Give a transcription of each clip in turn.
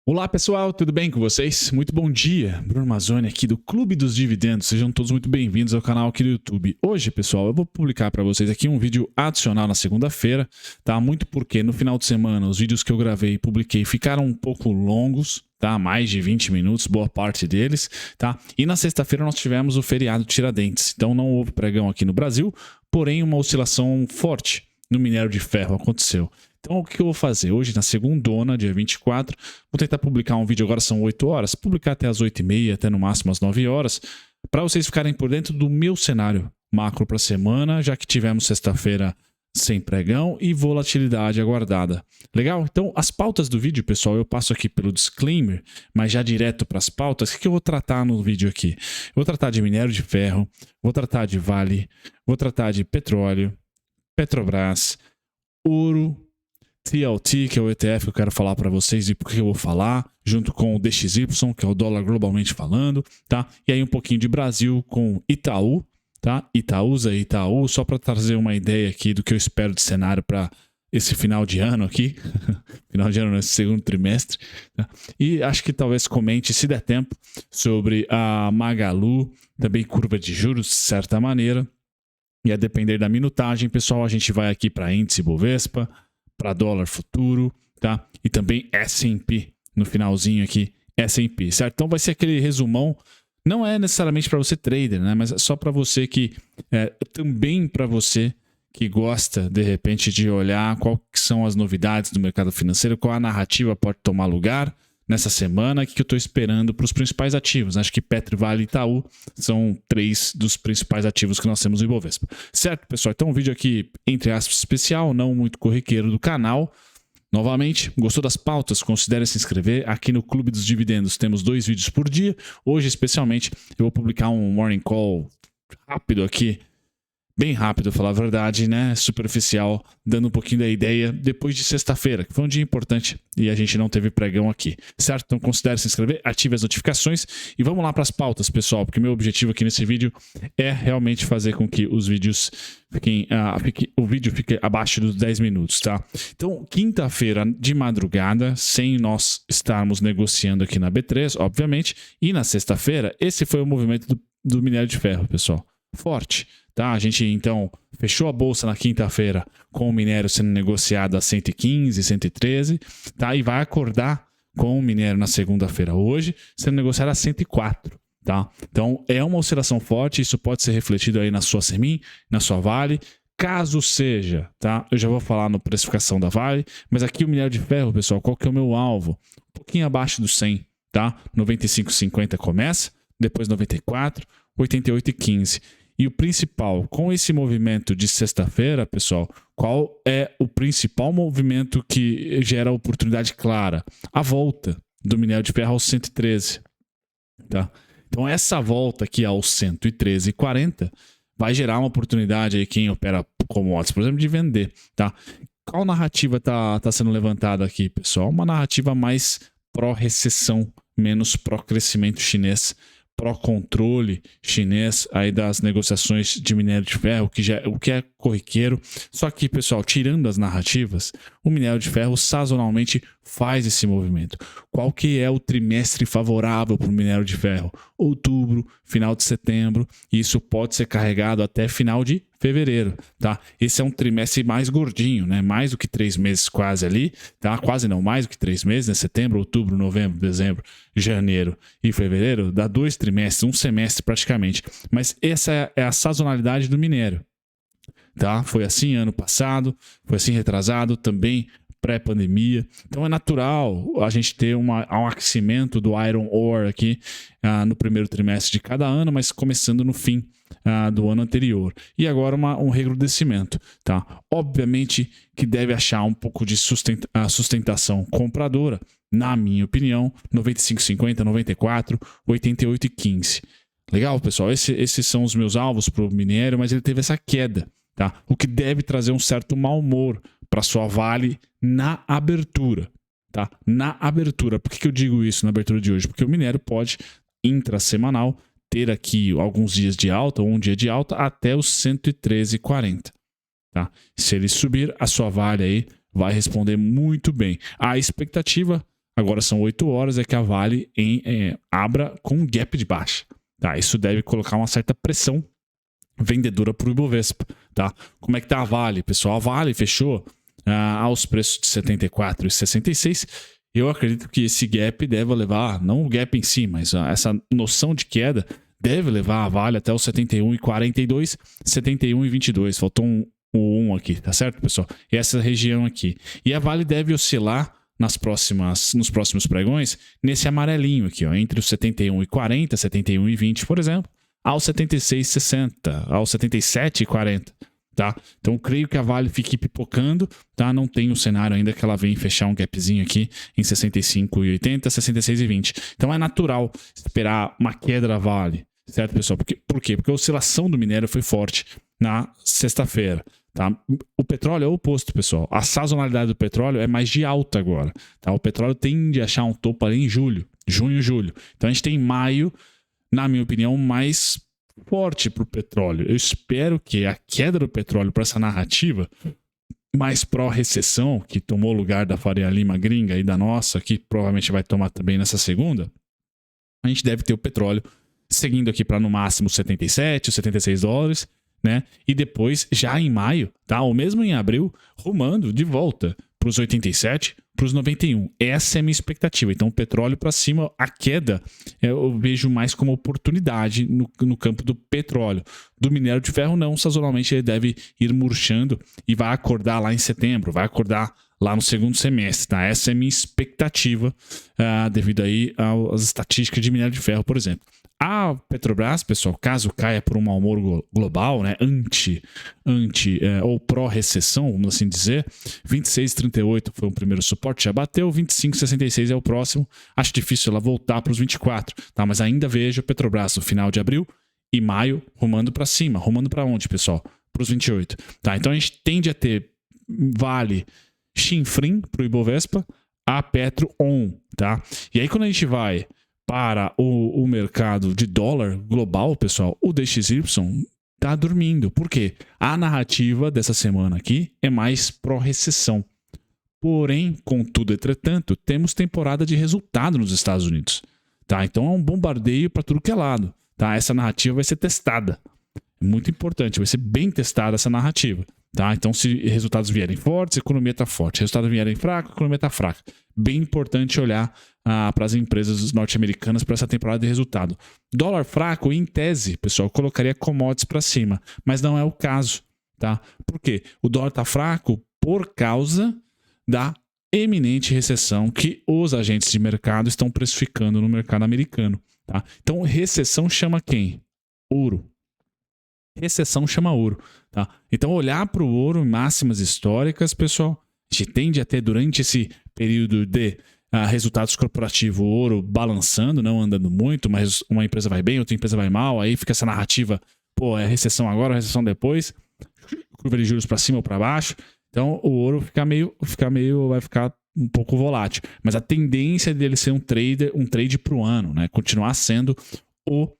Olá pessoal, tudo bem com vocês? Muito bom dia, Bruno Mazzoni aqui do Clube dos Dividendos, sejam todos muito bem-vindos ao canal aqui do YouTube. Hoje pessoal, eu vou publicar para vocês aqui um vídeo adicional na segunda-feira, tá? Muito porque no final de semana os vídeos que eu gravei e publiquei ficaram um pouco longos, tá? Mais de 20 minutos, boa parte deles, tá? E na sexta-feira nós tivemos o feriado Tiradentes, então não houve pregão aqui no Brasil, porém uma oscilação forte no minério de ferro aconteceu. Então, o que eu vou fazer? Hoje, na segundona, dia 24, vou tentar publicar um vídeo, agora são 8 horas, publicar até as 8h30, até no máximo às 9 horas, para vocês ficarem por dentro do meu cenário macro para a semana, já que tivemos sexta-feira sem pregão e volatilidade aguardada. Legal? Então, as pautas do vídeo, pessoal, eu passo aqui pelo disclaimer, mas já direto para as pautas, o que eu vou tratar no vídeo aqui? Eu vou tratar de minério de ferro, vou tratar de Vale, vou tratar de petróleo, Petrobras, ouro, TLT, que é o ETF que eu quero falar para vocês e por que eu vou falar, junto com o DXY, que é o dólar globalmente falando, tá? E aí um pouquinho de Brasil com Itaú, tá? Itaúsa e Itaú, só para trazer uma ideia aqui do que eu espero de cenário para esse final de ano aqui, final de ano nesse segundo trimestre, tá? E acho que talvez comente, se der tempo, sobre a Magalu, também curva de juros, de certa maneira, e a depender da minutagem, pessoal, a gente vai aqui para índice Bovespa, para dólar futuro, tá? E também S&P, no finalzinho aqui, S&P, certo? Então vai ser aquele resumão, não é necessariamente para você trader, né? Mas é só para você que, também para você que gosta, de repente, de olhar quais são as novidades do mercado financeiro, qual a narrativa pode tomar lugar nessa semana, o que eu estou esperando para os principais ativos. Acho que Petro, Vale e Itaú são 3 dos principais ativos que nós temos em Bovespa. Certo, pessoal? Então um vídeo aqui, entre aspas, especial, não muito corriqueiro do canal. Novamente, gostou das pautas? Considere se inscrever. Aqui no Clube dos Dividendos temos 2 vídeos por dia. Hoje, especialmente, eu vou publicar um morning call rápido aqui, bem rápido, falar a verdade, né? Superficial, dando um pouquinho da ideia depois de sexta-feira, que foi um dia importante e a gente não teve pregão aqui, certo? Então considere se inscrever, ative as notificações e vamos lá para as pautas, pessoal, porque meu objetivo aqui nesse vídeo é realmente fazer com que os vídeos o vídeo fique abaixo dos 10 minutos, tá? Então, quinta-feira de madrugada, sem nós estarmos negociando aqui na B3, obviamente, e na sexta-feira, esse foi o movimento do minério de ferro, pessoal. Forte, tá? A gente então fechou a bolsa na quinta-feira com o minério sendo negociado a 115, 113, tá? E vai acordar com o minério na segunda-feira hoje sendo negociado a 104, tá? Então é uma oscilação forte, isso pode ser refletido aí na sua Semin, na sua Vale, caso seja, tá? Eu já vou falar na precificação da Vale, mas aqui o minério de ferro, pessoal, qual que é o meu alvo? Um pouquinho abaixo do 100, tá? 95,50 começa, depois 94, 88,15. E o principal, com esse movimento de sexta-feira, pessoal, qual é o principal movimento que gera oportunidade clara? A volta do minério de ferro aos 113, tá? Então essa volta aqui aos 113,40 vai gerar uma oportunidade aí quem opera commodities, por exemplo, de vender, tá? Qual narrativa tá sendo levantada aqui, pessoal? Uma narrativa mais pró-recessão, menos pró-crescimento chinês, pró-controle chinês aí das negociações de minério de ferro, o que é corriqueiro. Só que, pessoal, tirando as narrativas, o minério de ferro sazonalmente faz esse movimento. Qual que é o trimestre favorável para o minério de ferro? Outubro, final de setembro, e isso pode ser carregado até final de fevereiro, tá? Esse é um trimestre mais gordinho, né? Mais do que 3 meses quase ali, tá? Quase não, mais do que 3 meses, né? Setembro, outubro, novembro, dezembro, janeiro e fevereiro, dá 2 trimestres, um semestre praticamente. Mas essa é a sazonalidade do minério, tá? Foi assim ano passado, foi assim retrasado, também pré-pandemia. Então é natural a gente ter um aquecimento do iron ore aqui no primeiro trimestre de cada ano, mas começando no fim do ano anterior. E agora um recrudescimento, tá? Obviamente que deve achar um pouco de sustentação compradora, na minha opinião, 95,50, 94, 88,15. Legal, pessoal? Esses são os meus alvos para o minério, mas ele teve essa queda, tá? O que deve trazer um certo mau humor para sua Vale na abertura, tá? Na abertura. Por que eu digo isso na abertura de hoje? Porque o minério pode, intrasemanal, ter aqui alguns dias de alta, ou um dia de alta, até os 113,40. Tá? Se ele subir, a sua Vale aí vai responder muito bem. A expectativa agora são 8 horas, é que a Vale abra com um gap de baixa. Tá? Isso deve colocar uma certa pressão vendedora para o Ibovespa. Tá? Como é que tá a Vale, pessoal? A Vale fechou aos preços de 74,66. Eu acredito que esse gap deve levar, não o gap em si, mas essa noção de queda deve levar a Vale até os 71,42, 71,22. Faltou um 1 aqui, tá certo, pessoal? E essa região aqui. E a Vale deve oscilar nos próximos pregões nesse amarelinho aqui, ó, entre os 71,40, 71,20, por exemplo, aos 76,60, aos 77,40. Tá? Então, creio que a Vale fique pipocando, tá? Não tem um cenário ainda que ela venha fechar um gapzinho aqui em 65,80, 66,20. Então, é natural esperar uma queda da Vale, certo, pessoal? Por quê? Porque a oscilação do minério foi forte na sexta-feira. Tá? O petróleo é o oposto, pessoal. A sazonalidade do petróleo é mais de alta agora. Tá? O petróleo tende a achar um topo ali em junho, julho. Então, a gente tem maio, na minha opinião, mais forte para o petróleo. Eu espero que a queda do petróleo para essa narrativa mais pró-recessão, que tomou lugar da Faria Lima gringa e da nossa, que provavelmente vai tomar também nessa segunda, a gente deve ter o petróleo seguindo aqui para no máximo 77, 76 dólares, né? E depois, já em maio, tá? Ou mesmo em abril, rumando de volta para os 87, para os 91. Essa é a minha expectativa. Então, o petróleo para cima, a queda, eu vejo mais como oportunidade no campo do petróleo. Do minério de ferro, não. Sazonalmente, ele deve ir murchando e vai acordar lá em setembro, vai acordar lá no segundo semestre, tá? Essa é a minha expectativa devido aí às estatísticas de minério de ferro, por exemplo. A Petrobras, pessoal, caso caia por um mau humor global, né, ou pró-recessão, vamos assim dizer, 26,38 foi o primeiro suporte, já bateu, 25,66 é o próximo. Acho difícil ela voltar para os 24, tá? Mas ainda vejo a Petrobras no final de abril e maio rumando para cima. Rumando para onde, pessoal? Para os 28, tá? Então a gente tende a ter Vale chinfrim para o Ibovespa, a Petro on, tá? E aí quando a gente vai para o mercado de dólar global, pessoal, o DXY tá dormindo. Por quê? A narrativa dessa semana aqui é mais pró-recessão. Porém, contudo, entretanto, temos temporada de resultado nos Estados Unidos. Tá? Então é um bombardeio para tudo que é lado. Tá? Essa narrativa vai ser testada. É muito importante, vai ser bem testada essa narrativa. Tá? Então, se resultados vierem fortes, a economia está forte. Se resultados vierem fracos, a economia está fraca. Bem importante olhar para as empresas norte-americanas para essa temporada de resultado. Dólar fraco, em tese, pessoal, colocaria commodities para cima, mas não é o caso. Tá? Por quê? O dólar está fraco por causa da eminente recessão que os agentes de mercado estão precificando no mercado americano. Tá? Então, recessão chama quem? Ouro. Recessão chama ouro. Tá? Então, olhar para o ouro em máximas históricas, pessoal, a gente tende a ter durante esse período de resultados corporativos, o ouro balançando, não andando muito, mas uma empresa vai bem, outra empresa vai mal, aí fica essa narrativa, pô, é recessão agora, recessão depois, curva de juros para cima ou para baixo. Então, o ouro vai ficar um pouco volátil. Mas a tendência dele ser um trade para o ano, né? Continuar sendo o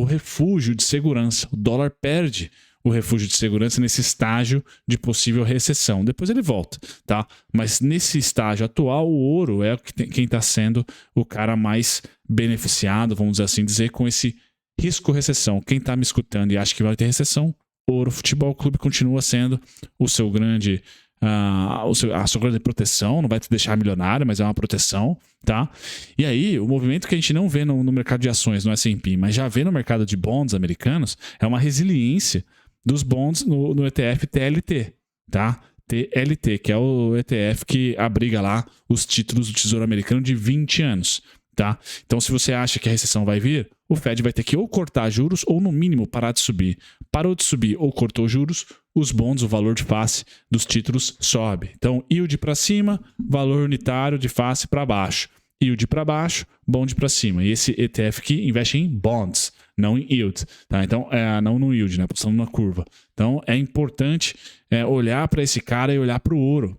refúgio de segurança. O dólar perde o refúgio de segurança nesse estágio de possível recessão. Depois ele volta, tá? Mas nesse estágio atual, o ouro é quem está sendo o cara mais beneficiado, vamos assim dizer, com esse risco recessão. Quem está me escutando e acha que vai ter recessão, Ouro Futebol Clube continua sendo o seu grande... a sua grande proteção, não vai te deixar milionário, mas é uma proteção, tá? E aí, o movimento que a gente não vê no mercado de ações, no S&P, mas já vê no mercado de bonds americanos, é uma resiliência dos bonds no ETF TLT, tá? TLT, que é o ETF que abriga lá os títulos do Tesouro Americano de 20 anos, tá? Então, se você acha que a recessão vai vir, o Fed vai ter que ou cortar juros ou, no mínimo, parar de subir. Parou de subir ou cortou juros, os bonds, o valor de face dos títulos sobe. Então, yield para cima, valor unitário de face para baixo. Yield para baixo, bond para cima. E esse ETF aqui investe em bonds, não em yield. Tá? Então, não no yield, né? Passando na curva. Então, é importante olhar para esse cara e olhar para o ouro.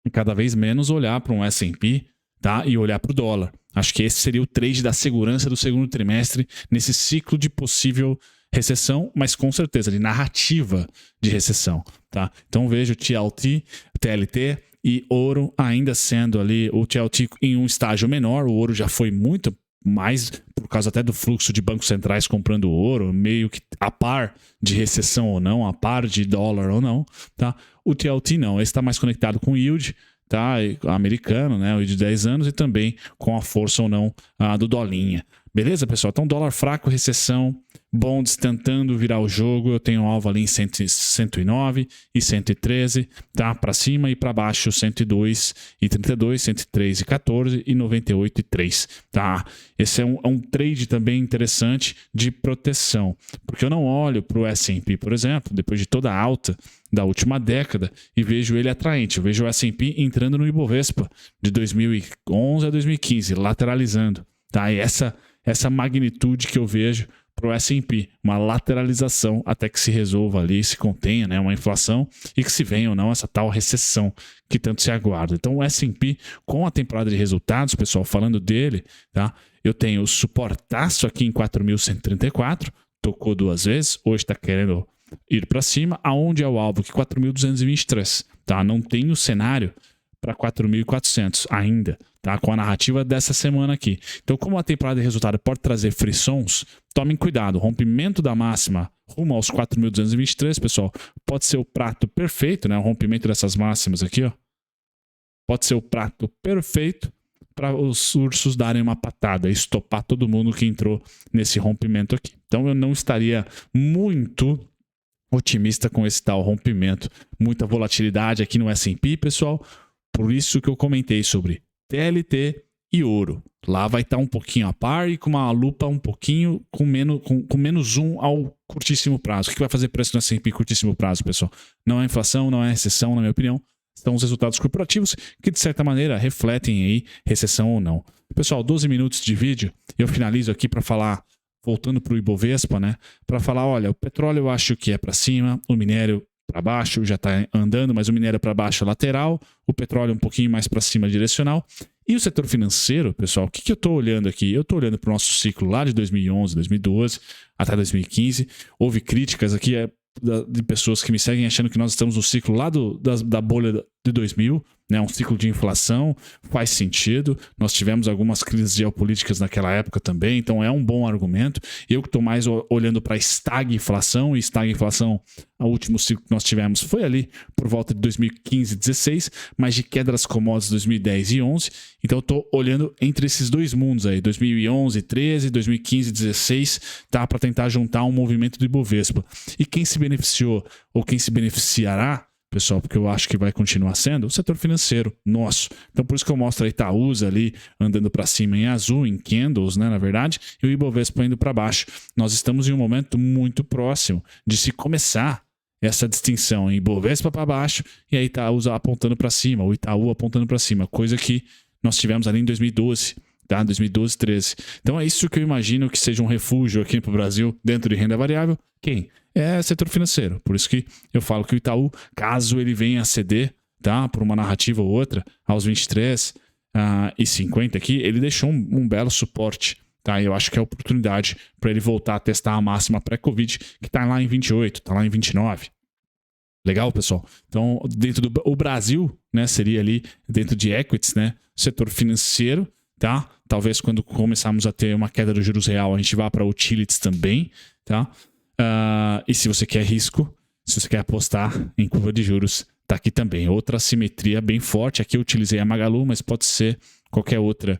E cada vez menos olhar para um S&P, tá? E olhar para o dólar. Acho que esse seria o trade da segurança do segundo trimestre nesse ciclo de possível recessão, mas com certeza de narrativa de recessão, tá? Então vejo TLT e ouro ainda sendo ali o TLT em um estágio menor. O ouro já foi muito mais por causa até do fluxo de bancos centrais comprando ouro, meio que a par de recessão ou não, a par de dólar ou não, tá? O TLT não, esse está mais conectado com o yield, tá? Americano, né? O yield de 10 anos e também com a força ou não do dolinha. Beleza, pessoal? Então, dólar fraco, recessão, bonds tentando virar o jogo. Eu tenho alvo ali em 109 e 113, tá? Para cima e para baixo, 102 e 32, 103 e 14 e 98 e 3, tá? Esse é um trade também interessante de proteção, porque eu não olho para o S&P, por exemplo, depois de toda a alta da última década e vejo ele atraente. Eu vejo o S&P entrando no Ibovespa de 2011 a 2015, lateralizando, tá? E essa magnitude que eu vejo para o S&P, uma lateralização até que se resolva ali, se contenha, né, uma inflação e que se venha ou não essa tal recessão que tanto se aguarda. Então o S&P com a temporada de resultados, pessoal, falando dele, tá? Eu tenho o suportaço aqui em 4.134, tocou 2 vezes, hoje está querendo ir para cima, aonde é o alvo aqui 4.223, tá? Não tem o cenário para 4.400 ainda, tá? Com a narrativa dessa semana aqui. Então, como a temporada de resultado pode trazer frissons, tomem cuidado. O rompimento da máxima rumo aos 4.223, pessoal, pode ser o prato perfeito, né? O rompimento dessas máximas aqui, ó. Pode ser o prato perfeito para os ursos darem uma patada, estopar todo mundo que entrou nesse rompimento aqui. Então, eu não estaria muito otimista com esse tal rompimento. Muita volatilidade aqui no S&P, pessoal. Por isso que eu comentei sobre TLT e ouro. Lá vai estar um pouquinho a par e com uma lupa um pouquinho com menos zoom ao curtíssimo prazo. O que vai fazer preço no S&P curtíssimo prazo, pessoal? Não é inflação, não é recessão, na minha opinião. São os resultados corporativos que, de certa maneira, refletem aí recessão ou não. Pessoal, 12 minutos de vídeo. Eu finalizo aqui para falar, voltando para o Ibovespa, né? Para falar, olha, o petróleo eu acho que é para cima, o minério para baixo já está andando, mas o minério para baixo é lateral, o petróleo um pouquinho mais para cima direcional. E o setor financeiro, pessoal, o que eu estou olhando aqui? Eu estou olhando para o nosso ciclo lá de 2011, 2012 até 2015. Houve críticas aqui de pessoas que me seguem achando que nós estamos no ciclo lá da bolha de 2000, né? Um ciclo de inflação, faz sentido. Nós tivemos algumas crises geopolíticas naquela época também, então é um bom argumento. Eu que estou mais olhando para estagflação, e estagflação, o último ciclo que nós tivemos foi ali por volta de 2015, 16, mas de queda das commodities 2010 e 11. Então eu estou olhando entre esses dois mundos aí, 2011, 13, 2015, 16, tá? Para tentar juntar um movimento do Ibovespa. E quem se beneficiou ou quem se beneficiará, pessoal, porque eu acho que vai continuar sendo o setor financeiro nosso. Então, por isso que eu mostro a Itaúsa ali andando para cima em azul, em candles, né, na verdade, e o Ibovespa indo para baixo. Nós estamos em um momento muito próximo de se começar essa distinção em Ibovespa para baixo e a Itaúsa apontando para cima, o Itaú apontando para cima, coisa que nós tivemos ali em 2012. Tá? 2012, 13. Então é isso que eu imagino que seja um refúgio aqui para o Brasil dentro de renda variável. Quem? É setor financeiro. Por isso que eu falo que o Itaú, caso ele venha a ceder, tá? Por uma narrativa ou outra, aos 23 e 50 aqui, ele deixou um belo suporte. Tá? Eu acho que é a oportunidade para ele voltar a testar a máxima pré-Covid, que está lá em 28, está lá em 29. Legal, pessoal? Então, dentro do Brasil, né, seria ali dentro de equities, né, setor financeiro, tá? Talvez quando começarmos a ter uma queda do juros real, a gente vá para utilities também, tá? E se você quer risco, se você quer apostar em curva de juros, tá aqui também. Outra simetria bem forte. Aqui eu utilizei a Magalu, mas pode ser qualquer outra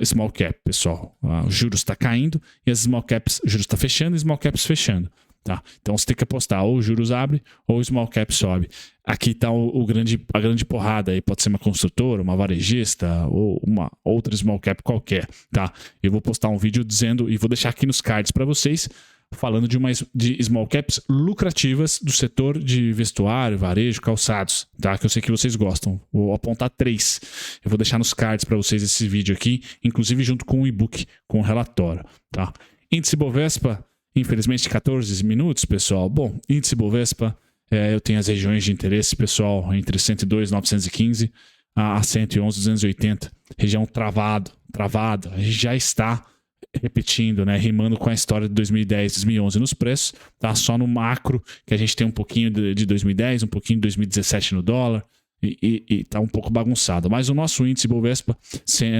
small cap, pessoal. O juros está caindo e as small caps, o juros está fechando e small caps fechando. Tá? Então você tem que apostar, ou o juros abre ou o small cap sobe. Aqui está a grande porrada aí, pode ser uma construtora, uma varejista ou uma outra small cap qualquer. Tá? Eu vou postar um vídeo dizendo, e vou deixar aqui nos cards para vocês, falando de small caps lucrativas do setor de vestuário, varejo, calçados, tá? Que eu sei que vocês gostam. Vou apontar 3. Eu vou deixar nos cards para vocês esse vídeo aqui, inclusive junto com o e-book, com o relatório, tá? Índice Bovespa, infelizmente 14 minutos, pessoal. Bom, índice Bovespa, eu tenho as regiões de interesse, pessoal, entre 102,915 a 111,280. Região travada. A gente já está repetindo, né, rimando com a história de 2010, 2011 nos preços, tá? Só no macro que a gente tem um pouquinho de 2010, um pouquinho de 2017 no dólar, e tá um pouco bagunçado. Mas o nosso índice Bovespa,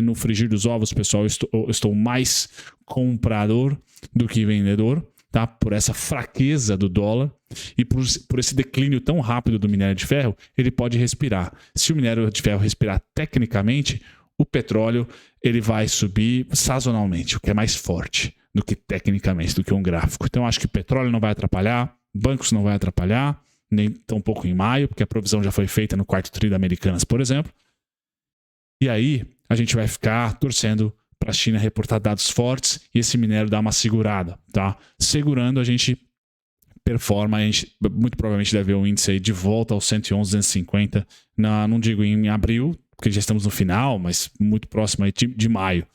no frigir dos ovos, pessoal, eu estou mais comprador do que vendedor, tá? Por essa fraqueza do dólar e por esse declínio tão rápido do minério de ferro, ele pode respirar. Se o minério de ferro respirar tecnicamente, o petróleo ele vai subir sazonalmente, o que é mais forte do que tecnicamente, do que um gráfico. Então, acho que o petróleo não vai atrapalhar, bancos não vai atrapalhar, nem tão pouco em maio, porque a provisão já foi feita no quarto tri da Americanas, por exemplo. E aí, a gente vai ficar torcendo para a China reportar dados fortes e esse minério dar uma segurada, tá? Segurando, a gente performa, a gente muito provavelmente deve ver o índice aí de volta aos 111,250, não digo em abril, porque já estamos no final, mas muito próximo aí de maio.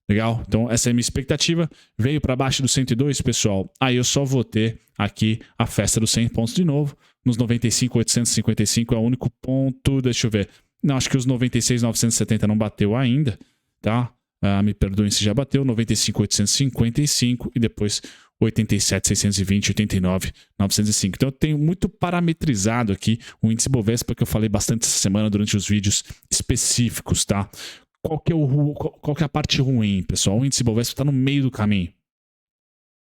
Legal? Então, essa é a minha expectativa. Veio para baixo do 102, pessoal. Aí eu só vou ter aqui a festa dos 100 pontos de novo. Nos 95,855 é o único ponto. Deixa eu ver. Não, acho que os 96,970 não bateu ainda, tá? Me perdoem se já bateu. 95,855 e depois 87,620, 89,905. Então, eu tenho muito parametrizado aqui o índice Bovespa, que eu falei bastante essa semana durante os vídeos específicos, tá? Qual que é a parte ruim, pessoal? O índice Bovespa está no meio do caminho,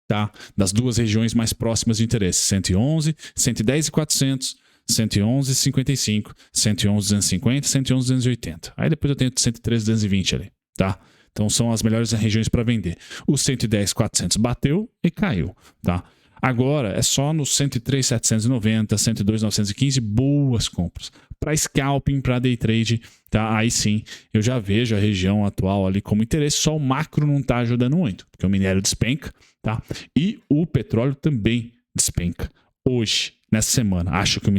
tá? Das duas regiões mais próximas de interesse. 111, 110,400, 111,55, 111,250, 111,280. Aí depois eu tenho 113,220 ali, tá? Então são as melhores regiões para vender. O 110,400 bateu e caiu, tá? Agora é só no 103,790, 102,915, boas compras. Para scalping, para day trade, tá? Aí sim, eu já vejo a região atual ali como interesse, só o macro não está ajudando muito, porque o minério despenca, tá? E o petróleo também despenca. Hoje, nessa semana, acho que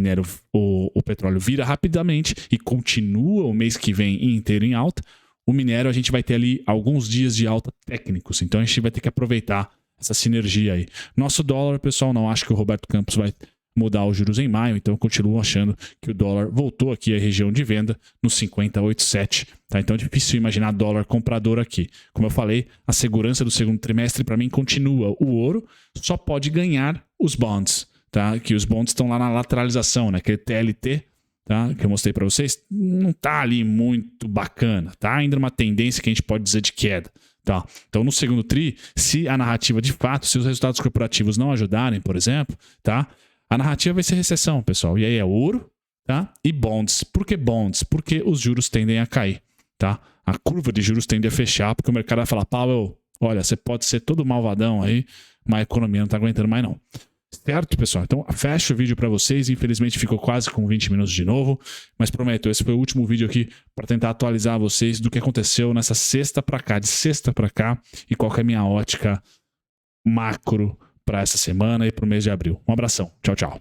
o petróleo vira rapidamente e continua o mês que vem inteiro em alta. O minério a gente vai ter ali alguns dias de alta técnicos, então a gente vai ter que aproveitar essa sinergia aí. Nosso dólar, pessoal, não acho que o Roberto Campos vai mudar os juros em maio, então eu continuo achando que o dólar voltou aqui à região de venda no 50,87, tá? Então é difícil imaginar dólar comprador aqui. Como eu falei, a segurança do segundo trimestre para mim continua. O ouro só pode ganhar os bonds, tá? Que os bonds estão lá na lateralização, né? Aquele TLT, tá? Que eu mostrei para vocês, não tá ali muito bacana, tá? Ainda uma tendência que a gente pode dizer de queda. Tá. Então, no segundo tri, se a narrativa de fato, se os resultados corporativos não ajudarem, por exemplo, tá? A narrativa vai ser recessão, pessoal. E aí é ouro, tá? E bonds. Por que bonds? Porque os juros tendem a cair, tá? A curva de juros tende a fechar, porque o mercado vai falar, Powell, olha, você pode ser todo malvadão aí, mas a economia não tá aguentando mais não. Certo, pessoal? Então, fecho o vídeo para vocês. Infelizmente, ficou quase com 20 minutos de novo. Mas prometo, esse foi o último vídeo aqui para tentar atualizar vocês do que aconteceu nessa sexta para cá, de sexta para cá, e qual que é a minha ótica macro para essa semana e para o mês de abril. Um abração. Tchau, tchau.